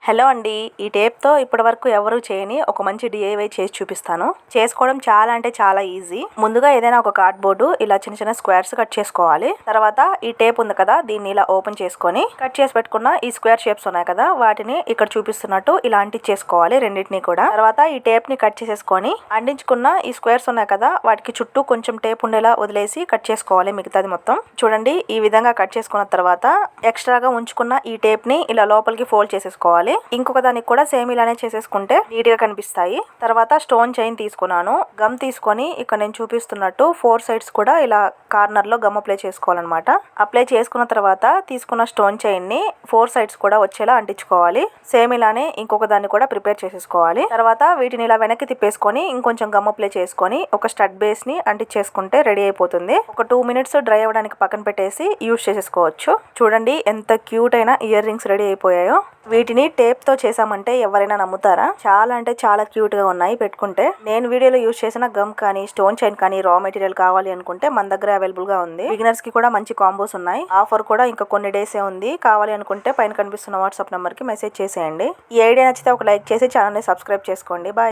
Hello అండి, ఈ టేప్తో ఇప్పటివరకు ఎవరు చేయని ఒక మంచి డిఐవై చేసి చూపిస్తాను. చేసుకోవడం చాలా అంటే చాలా ఈజీ. ముందుగా ఏదైనా ఒక కార్డ్బోర్డు ఇలా చిన్న చిన్న స్క్వేర్స్ కట్ చేసుకోవాలి. తర్వాత ఈ టేప్ ఉంది కదా, దీన్ని ఇలా ఓపెన్ చేసుకొని కట్ చేసి పెట్టుకున్న ఈ స్క్వేర్ షేప్స్ ఉన్నాయి కదా, వాటిని ఇక్కడ చూపిస్తున్నట్టు ఇలా అంటించేసుకోవాలి రెండింటిని కూడా. తర్వాత ఈ టేప్ ని కట్ చేసేసుకొని అంటించుకున్న ఈ స్క్వేర్స్ ఉన్నాయి కదా, వాటికి చుట్టూ కొంచెం టేప్ ఉండేలా వదిలేసి కట్ చేసుకోవాలి మిగతాది మొత్తం. చూడండి, ఈ విధంగా కట్ చేసుకున్న తర్వాత ఎక్స్ట్రాగా ఉంచుకున్న ఈ టేప్ ని ఇలా లోపలికి ఫోల్డ్ చేసేసుకోవాలి. ఇంకొక దానికి కూడా సేమ్ ఇలానే చేసేసుకుంటే నీట్ గా కనిపిస్తాయి. తర్వాత స్టోన్ చైన్ తీసుకున్నాను. గమ్ తీసుకొని ఇక్కడ నేను చూపిస్తున్నట్టు 4 సైడ్స్ కూడా ఇలా కార్నర్ లో గమ్ అప్లై చేసుకోవాలన్నమాట. అప్లై చేసుకున్న తర్వాత తీసుకున్న స్టోన్ చైన్ ని 4 సైడ్స్ కూడా వచ్చేలా అంటించుకోవాలి. సేమ్ ఇలానే ఇంకొక దాన్ని కూడా ప్రిపేర్ చేసేసుకోవాలి. తర్వాత వీటిని ఇలా వెనక్కి తిప్పేసుకొని ఇంకొంచెం గమ్ అప్లై చేసుకొని ఒక స్టడ్ బేస్ ని అంటించేసుకుంటే రెడీ అయిపోతుంది. ఒక 2 మినిట్స్ డ్రై అవ్వడానికి పక్కన పెట్టేసి యూజ్ చేసేసుకోవచ్చు. చూడండి ఎంత క్యూట్ అయిన ఇయర్ రింగ్స్ రెడీ అయిపోయాయో. వీటిని టేప్ తో చేసామంటే ఎవరైనా నమ్ముతారా? చాలా అంటే చాలా క్యూట్ గా ఉన్నాయి పెట్టుకుంటే. నేను వీడియోలో యూజ్ చేసిన గమ్ కానీ స్టోన్ చైన్ కానీ రా మెటీరియల్ కావాలి అనుకుంటే మన దగ్గర అవైలబుల్ గా ఉంది. బిగినర్స్ కి కూడా మంచి కాంబోస్ ఉన్నాయి. ఆఫర్ కూడా ఇంకా కొన్ని డేసే ఉంది. కావాలి అనుకుంటే పైన కనిపిస్తున్న వాట్సాప్ నెంబర్ కి మెసేజ్ చేసేయండి. ఈ ఐడియా నచ్చితే ఒక లైక్ చేసి ఛానల్ ని సబ్స్క్రైబ్ చేసుకోండి. బాయ్.